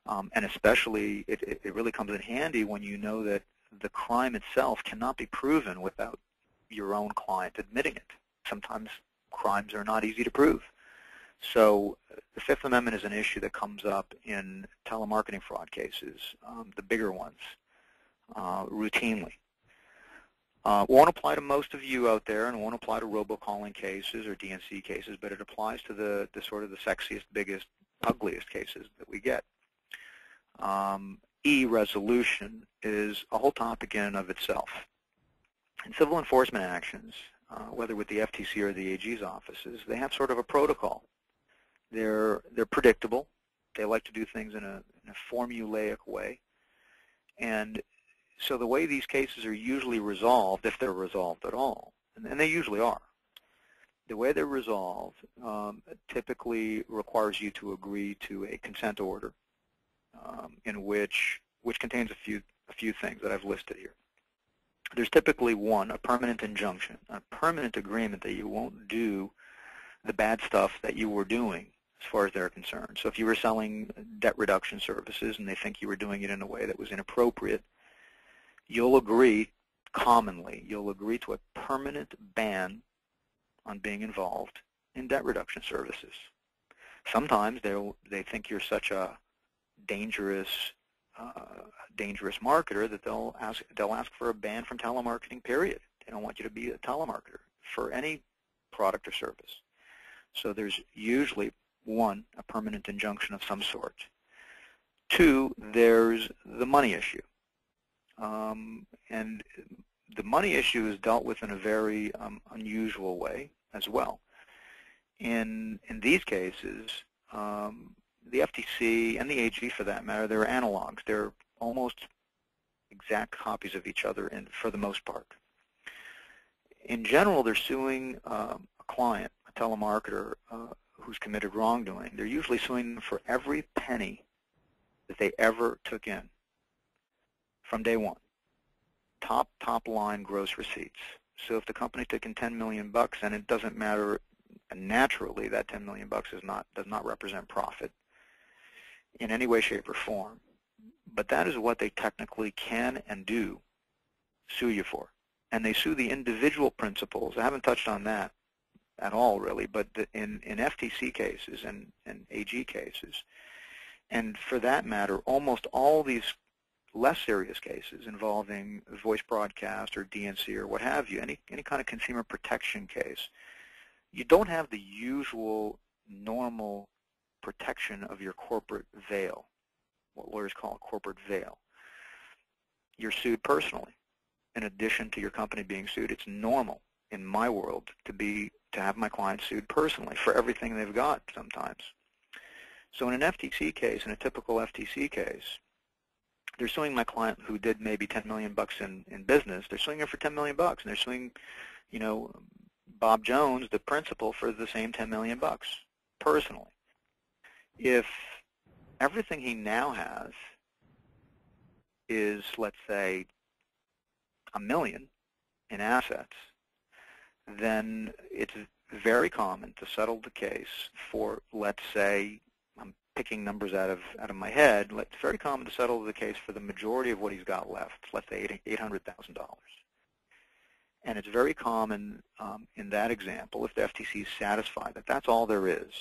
And especially, it really comes in handy when you know that the crime itself cannot be proven without your own client admitting it. Sometimes crimes are not easy to prove. So the Fifth Amendment is an issue that comes up in telemarketing fraud cases, the bigger ones, routinely. Won't apply to most of you out there, and won't apply to robocalling cases or DNC cases, but it applies to the sort of the sexiest, biggest, ugliest cases that we get. E-resolution is a whole topic in and of itself. In civil enforcement actions, whether with the FTC or the AG's offices, they have sort of a protocol. They're predictable. They like to do things in a formulaic way. And so the way these cases are usually resolved, if they're resolved at all, and they usually are, the way they're resolved typically requires you to agree to a consent order in which contains a few things that I've listed here. There's typically one, a permanent injunction, a permanent agreement that you won't do the bad stuff that you were doing as far as they're concerned. So if you were selling debt reduction services and they think you were doing it in a way that was inappropriate, you'll agree, commonly, you'll agree to a permanent ban on being involved in debt reduction services. Sometimes they think you're such a dangerous marketer that they'll ask for a ban from telemarketing, period. They don't want you to be a telemarketer for any product or service. So there's usually, one, a permanent injunction of some sort. Two, there's the money issue. And the money issue is dealt with in a very unusual way as well. In these cases, the FTC and the AG, for that matter, they're analogs. They're almost exact copies of each other for the most part. In general, they're suing a client, a telemarketer, who's committed wrongdoing. They're usually suing them for every penny that they ever took in from day one. Top line gross receipts. So if the company took in $10 million, and it doesn't matter And naturally, that 10 million bucks does not represent profit in any way, shape, or form. But that is what they technically can and do sue you for. And they sue the individual principals. I haven't touched on that at all, really, but in FTC cases and AG cases, and for that matter, almost all these less serious cases involving voice broadcast or DNC or what have you, any kind of consumer protection case, you don't have the usual normal protection of your corporate veil, what lawyers call a corporate veil. You're sued personally. In addition to your company being sued, it's normal in my world to have my clients sued personally for everything they've got sometimes. So in an FTC case, in a typical FTC case, they're suing my client who did maybe 10 million bucks in business. They're suing her for 10 million bucks, and they're suing, Bob Jones, the principal, for the same 10 million bucks personally. If everything he now has is, let's say, $1 million in assets, then it's very common to settle the case for, let's say, I'm picking numbers out of my head, it's very common to settle the case for the majority of what he's got left, let's say $800,000. And it's very common in that example, if the FTC is satisfied that that's all there is,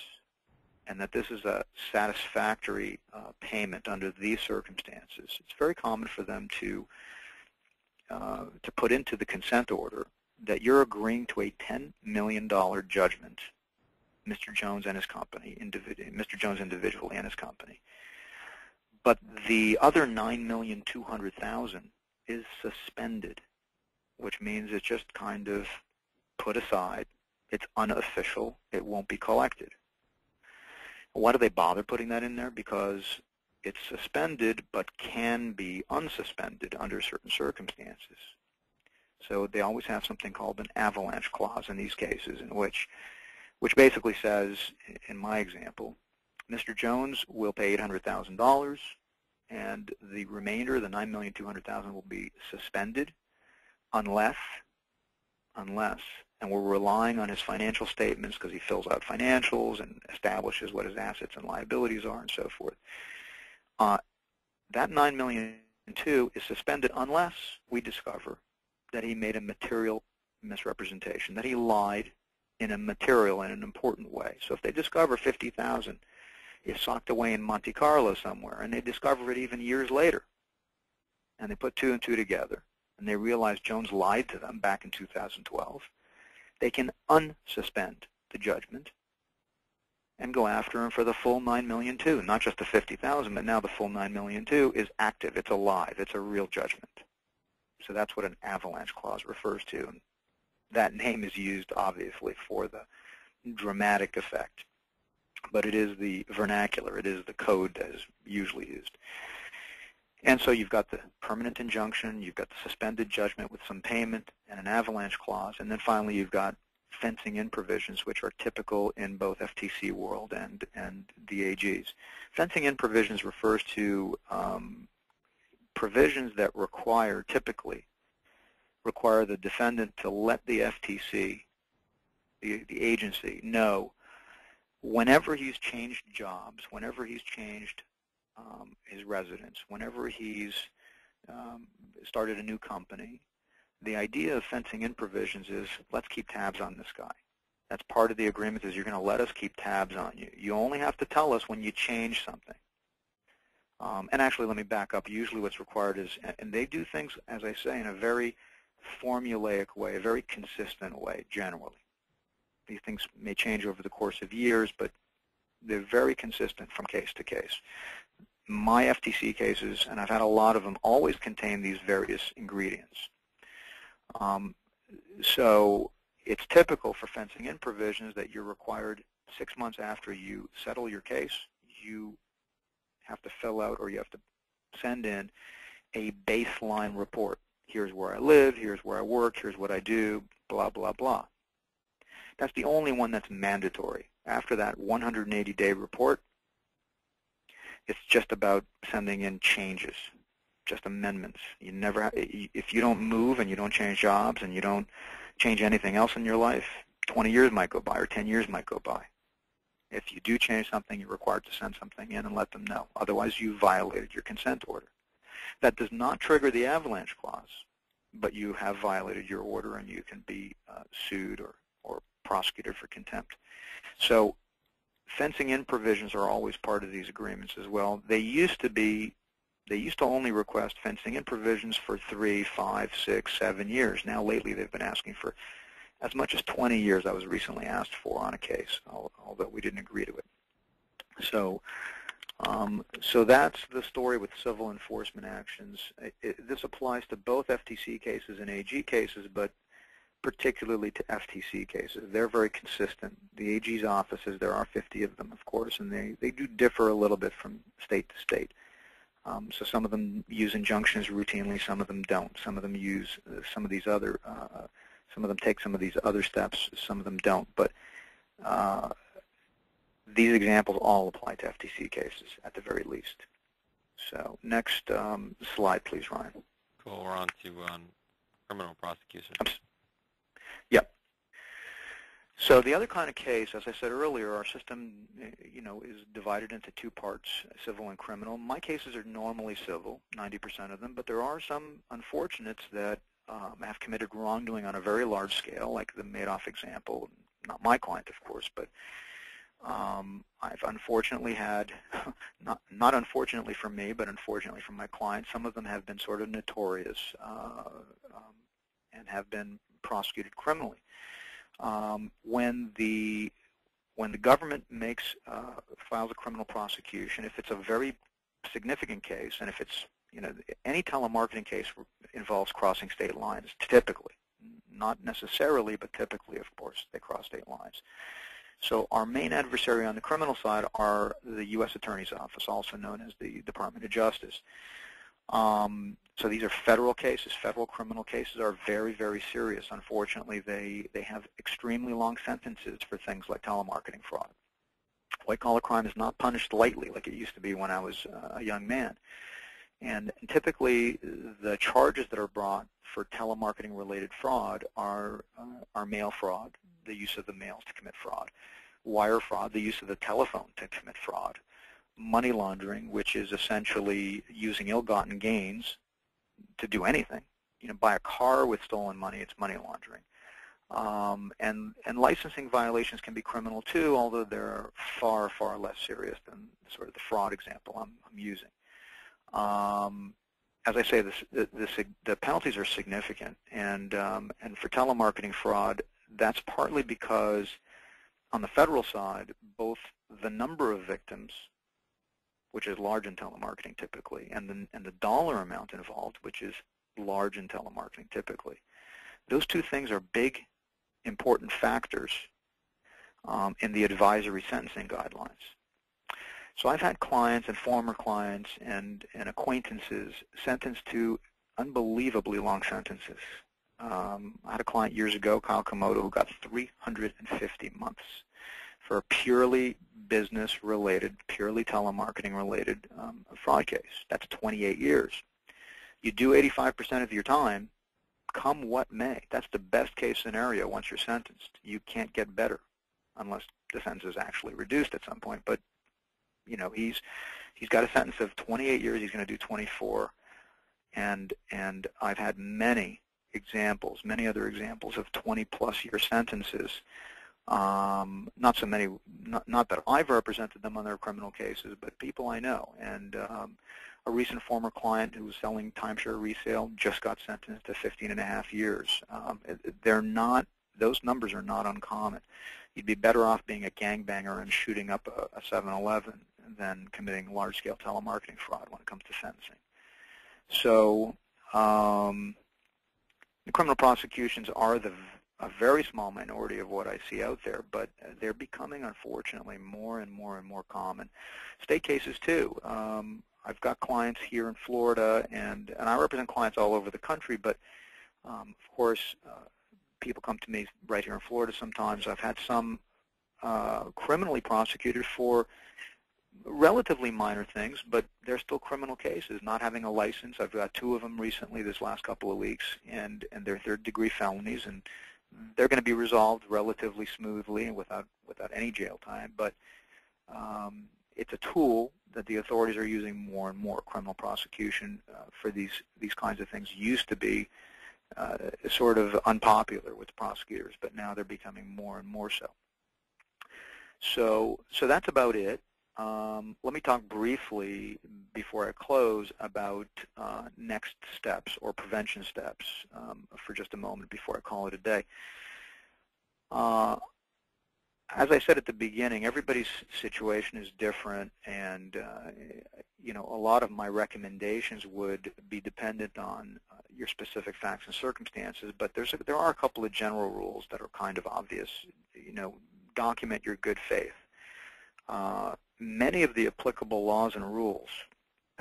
and that this is a satisfactory payment under these circumstances, it's very common for them to put into the consent order that you're agreeing to a $10 million judgment, Mr. Jones and his company, Mr. Jones individually and his company. But the other $9,200,000 is suspended, which means it's just kind of put aside. It's unofficial. It won't be collected. Why do they bother putting that in there? Because it's suspended but can be unsuspended under certain circumstances. So they always have something called an avalanche clause in these cases, in which basically says, in my example, Mr. Jones will pay $800,000, and the remainder, the $9,200,000, will be suspended unless, and we're relying on his financial statements because he fills out financials and establishes what his assets and liabilities are and so forth. That $9,200,000 is suspended unless we discover that he made a material misrepresentation, that he lied in a material and an important way. So if they discover $50,000 is socked away in Monte Carlo somewhere, and they discover it even years later, and they put two and two together, and they realize Jones lied to them back in 2012, they can unsuspend the judgment and go after him for the full $9,200,000, not just the $50,000, but now the full $9,200,000 is active. It's alive. It's a real judgment. So that's what an avalanche clause refers to. And that name is used, obviously, for the dramatic effect. But it is the vernacular. It is the code that is usually used. And so you've got the permanent injunction, you've got the suspended judgment with some payment, and an avalanche clause. And then finally you've got fencing in provisions, which are typical in both FTC world and the AGs. Fencing in provisions refers to provisions that typically require the defendant to let the FTC, the agency, know whenever he's changed jobs, whenever he's changed his residence, whenever he's started a new company. The idea of fencing in provisions is, let's keep tabs on this guy. That's part of the agreement, is you're going to let us keep tabs on you. You only have to tell us when you change something. And actually, let me back up. Usually what's required is, and they do things, as I say, in a very formulaic way, a very consistent way, generally. These things may change over the course of years, but they're very consistent from case to case. My FTC cases, and I've had a lot of them, always contain these various ingredients. So it's typical for fencing in provisions that you're required 6 months after you settle your case, you have to fill out, or you have to send in a baseline report. Here's where I live, here's where I work, here's what I do, blah, blah, blah. That's the only one that's mandatory. After that 180-day report, it's just about sending in changes, just amendments. You never, if you don't move and you don't change jobs and you don't change anything else in your life, 20 years might go by or 10 years might go by. If you do change something, you're required to send something in and let them know. Otherwise, you violated your consent order. That does not trigger the avalanche clause, but you have violated your order and you can be sued or prosecuted for contempt. So fencing in provisions are always part of these agreements as well. They used to only request fencing in provisions for 3, 5, 6, 7 years. Now lately they've been asking for as much as 20 years. I was recently asked for on a case, although we didn't agree to it. So so that's the story with civil enforcement actions. This applies to both FTC cases and AG cases, but particularly to FTC cases. They're very consistent. The AG's offices, there are 50 of them, of course, and they do differ a little bit from state to state. So some of them use injunctions routinely, some of them don't. Some of them use some of these other, some of them take some of these other steps, some of them don't. But these examples all apply to FTC cases at the very least. So next slide, please, Ryan. Cool. We're on to criminal prosecution. Yep. So the other kind of case, as I said earlier, our system, is divided into two parts, civil and criminal. My cases are normally civil, 90% of them, but there are some unfortunates that have committed wrongdoing on a very large scale, like the Madoff example. Not my client, of course, but I've unfortunately had, not unfortunately for me, but unfortunately for my clients, some of them have been sort of notorious and have been prosecuted criminally. When the government files a criminal prosecution, if it's a very significant case, and if it's any telemarketing case involves crossing state lines, typically, not necessarily, but typically, of course, they cross state lines. So our main adversary on the criminal side are the U.S. Attorney's Office, also known as the Department of Justice. So these are federal cases. Federal criminal cases are very, very serious. Unfortunately, they have extremely long sentences for things like telemarketing fraud. White-collar crime is not punished lightly like it used to be when I was a young man. And typically, the charges that are brought for telemarketing-related fraud are mail fraud, the use of the mails to commit fraud, wire fraud, the use of the telephone to commit fraud, money laundering, which is essentially using ill-gotten gains to do anything. Buy a car with stolen money, it's money laundering. And licensing violations can be criminal too, although they're far, far less serious than sort of the fraud example I'm using. As I say, the penalties are significant, and for telemarketing fraud, that's partly because on the federal side, both the number of victims, which is large in telemarketing typically, and the dollar amount involved, which is large in telemarketing typically, those two things are big, important factors in the advisory sentencing guidelines. So I've had clients and former clients and acquaintances sentenced to unbelievably long sentences. I had a client years ago, Kyle Komodo, who got 350 months for a purely business-related, purely telemarketing-related fraud case. That's 28 years. You do 85% of your time, come what may. That's the best-case scenario once you're sentenced. You can't get better unless the sentence is actually reduced at some point. But he's got a sentence of 28 years. He's going to do 24, and I've had many examples, many other examples of 20-plus year sentences. Not so many, not that I've represented them on their criminal cases, but people I know. And a recent former client who was selling timeshare resale just got sentenced to 15.5 years. Those numbers are not uncommon. You'd be better off being a gangbanger and shooting up a 7-Eleven than committing large-scale telemarketing fraud when it comes to sentencing. So the criminal prosecutions are a very small minority of what I see out there, but they're becoming, unfortunately, more and more and more common. State cases, too. I've got clients here in Florida, and I represent clients all over the country, but, of course, people come to me right here in Florida sometimes. I've had some criminally prosecuted for relatively minor things, but they're still criminal cases, not having a license. I've got 2 of them recently this last couple of weeks, and they're third-degree felonies, and they're going to be resolved relatively smoothly and without any jail time, but it's a tool that the authorities are using more and more. Criminal prosecution for these kinds of things used to be sort of unpopular with prosecutors, but now they're becoming more and more so. So that's about it. Let me talk briefly before I close about next steps or prevention steps for just a moment before I call it a day. As I said at the beginning, everybody's situation is different, and a lot of my recommendations would be dependent on your specific facts and circumstances. But there are a couple of general rules that are kind of obvious. Document your good faith. Many of the applicable laws and rules,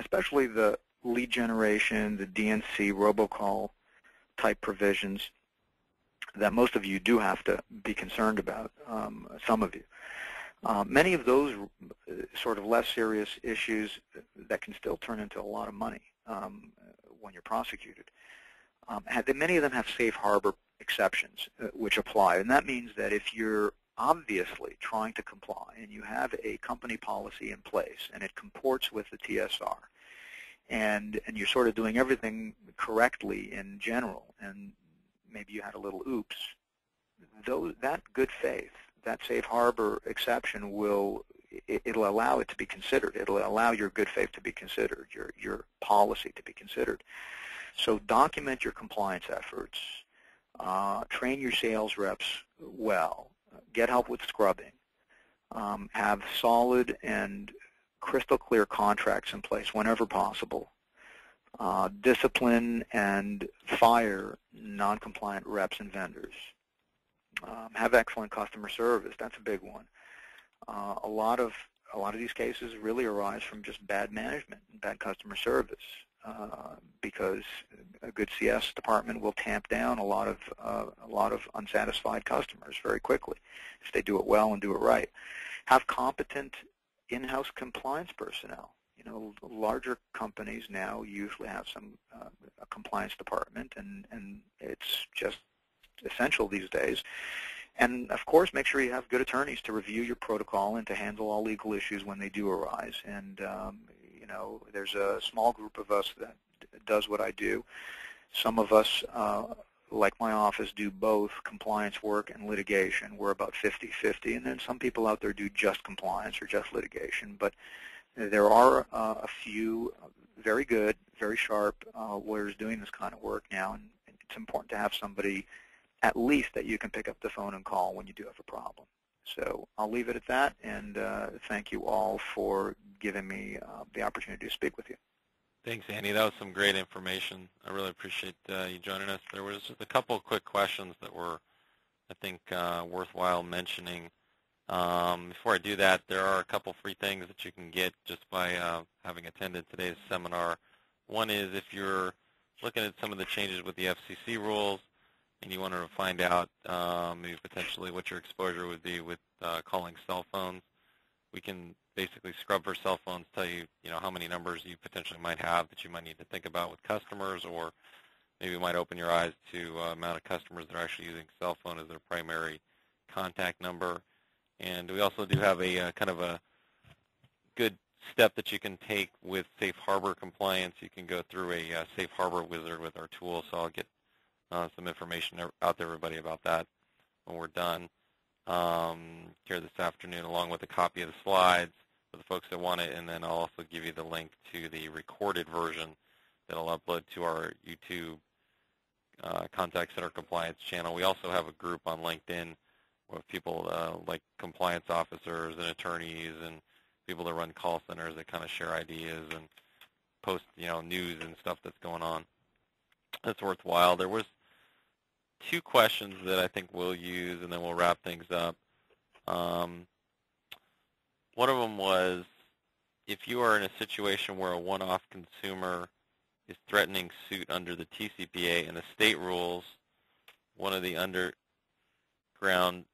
especially the lead generation, the DNC, robocall type provisions that most of you do have to be concerned about, some of you. Many of those sort of less serious issues that can still turn into a lot of money when you're prosecuted. Many of them have safe harbor exceptions which apply, and that means that if you're obviously trying to comply and you have a company policy in place and it comports with the TSR, and you're sort of doing everything correctly in general, and maybe you had a little oops, that good faith, that safe harbor exception it'll allow it to be considered. It'll allow your good faith to be considered, your policy to be considered. So document your compliance efforts, train your sales reps well, get help with scrubbing, have solid and crystal clear contracts in place whenever possible, discipline and fire non-compliant reps and vendors, have excellent customer service. That's a big one. A lot of these cases really arise from just bad management and bad customer service, because a good CS department will tamp down a lot of unsatisfied customers very quickly if they do it well and do it right. Have competent in-house compliance personnel. Larger companies now usually have a compliance department, and it's just essential these days. And of course, make sure you have good attorneys to review your protocol and to handle all legal issues when they do arise. And there's a small group of us that does what I do. Some of us, like my office, do both compliance work and litigation. We're about 50-50, and then some people out there do just compliance or just litigation. But there are a few very good, very sharp lawyers doing this kind of work now, and it's important to have somebody at least that you can pick up the phone and call when you do have a problem. So I'll leave it at that, and thank you all for giving me the opportunity to speak with you. Thanks, Andy. That was some great information. I really appreciate you joining us. There was just a couple of quick questions that were, I think, worthwhile mentioning. Before I do that, there are a couple free things that you can get just by having attended today's seminar. One is if you're looking at some of the changes with the FCC rules and you wanted to find out maybe potentially what your exposure would be with calling cell phones, we can basically scrub for cell phones, tell you, how many numbers you potentially might have that you might need to think about with customers, or maybe it might open your eyes to amount of customers that are actually using cell phone as their primary contact number. And we also do have a kind of a good step that you can take with safe harbor compliance. You can go through a safe harbor wizard with our tool, so I'll get some information out to everybody about that when we're done here this afternoon, along with a copy of the slides for the folks that want it, and then I'll also give you the link to the recorded version that I'll upload to our YouTube Contact Center Compliance channel. We also have a group on LinkedIn with people like compliance officers and attorneys and people that run call centers that kind of share ideas and post, news and stuff that's going on. That's worthwhile. There was 2 questions that I think we'll use, and then we'll wrap things up. One of them was, if you are in a situation where a one-off consumer is threatening suit under the TCPA and the state rules, one of the underground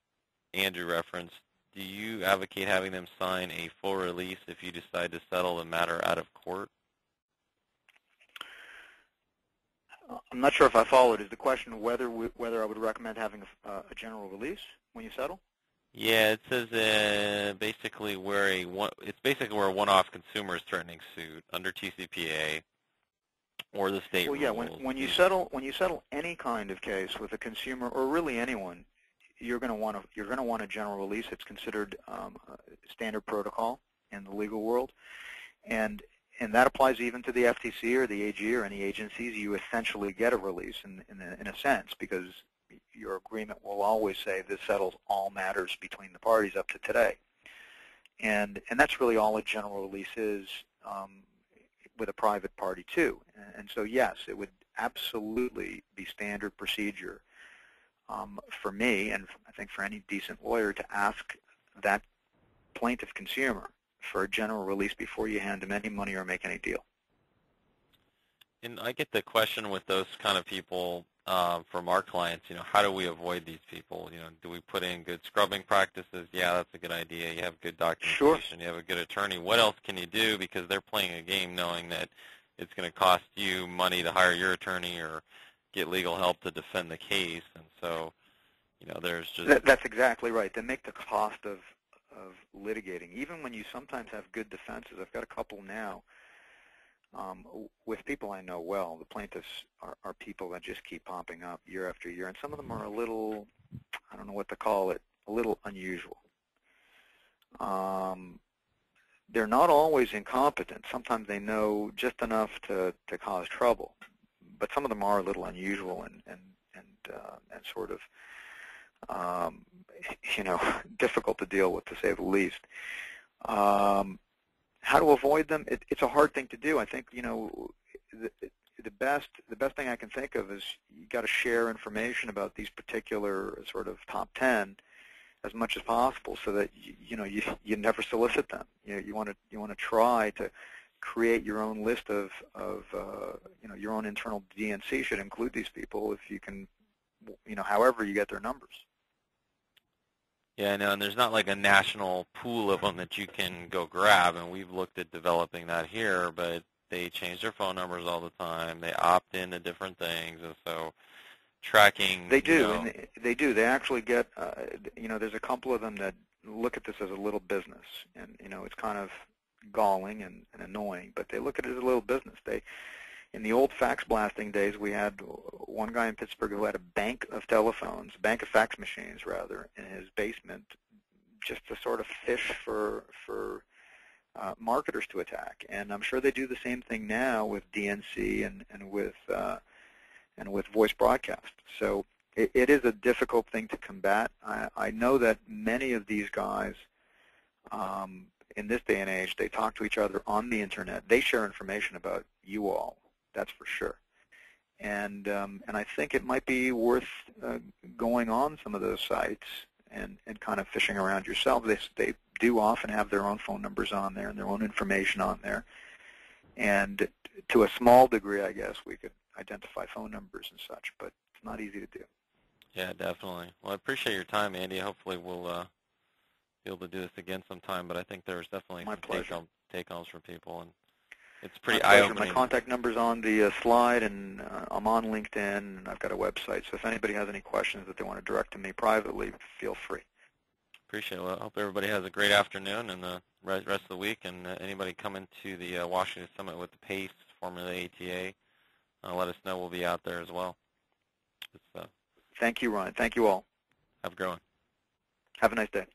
Andrew referenced, do you advocate having them sign a full release if you decide to settle the matter out of court? I'm not sure if I followed. Is the question whether I would recommend having a general release when you settle? Yeah, it says basically it's basically where a one-off consumer is threatening suit under TCPA or the state Well, yeah. rules. When you settle any kind of case with a consumer or really anyone, you're going to want a general release. It's considered standard protocol in the legal world, and that applies even to the FTC or the AG or any agencies. You essentially get a release in a sense, because your agreement will always say this settles all matters between the parties up to today. And that's really all a general release is with a private party too. And so yes, it would absolutely be standard procedure for me, and I think for any decent lawyer, to ask that plaintiff consumer for a general release before you hand them any money or make any deal. And I get the question with those kind of people from our clients, how do we avoid these people? Do we put in good scrubbing practices? Yeah, that's a good idea. You have good documentation. Sure. You have a good attorney. What else can you do? Because they're playing a game knowing that it's going to cost you money to hire your attorney or get legal help to defend the case. And so, there's just... That's exactly right. They make the cost of litigating, even when you sometimes have good defenses. I've got a couple now. With people I know well, the plaintiffs are people that just keep popping up year after year, and some of them are a little, I don't know what to call it, a little unusual. They're not always incompetent. Sometimes they know just enough to cause trouble, but some of them are a little unusual and sort of difficult to deal with, to say the least. How to avoid them? It's a hard thing to do. I think the best thing I can think of is you got to share information about these particular sort of top 10 as much as possible, so that you never solicit them. You want to try to create your own list of your own internal DNC should include these people if you can, however you get their numbers. Yeah, I know, and there's not like a national pool of them that you can go grab, and we've looked at developing that here, but they change their phone numbers all the time. They opt into different things, and so tracking... They do, and they do. They actually get, there's a couple of them that look at this as a little business, and, it's kind of galling and annoying, but they look at it as a little business. In the old fax blasting days, we had one guy in Pittsburgh who had a bank of fax machines, rather, in his basement, just to sort of fish for marketers to attack. And I'm sure they do the same thing now with DNC and with voice broadcast. So it is a difficult thing to combat. I know that many of these guys, in this day and age, they talk to each other on the internet. They share information about you all. That's for sure. And I think it might be worth going on some of those sites and kind of fishing around yourself. They do often have their own phone numbers on there and their own information on there. And to a small degree, I guess, we could identify phone numbers and such, but it's not easy to do. Yeah, definitely. Well, I appreciate your time, Andy. Hopefully we'll be able to do this again sometime, but I think there's definitely some take-homes for people, and it's pretty eye-opening. My contact number's on the slide, and I'm on LinkedIn, and I've got a website. So if anybody has any questions that they want to direct to me privately, feel free. Appreciate it. Well, I hope everybody has a great afternoon and the rest of the week. And anybody coming to the Washington Summit with the PACE, formerly ATA, let us know. We'll be out there as well. Thank you, Ryan. Thank you all. Have a great one. Have a nice day.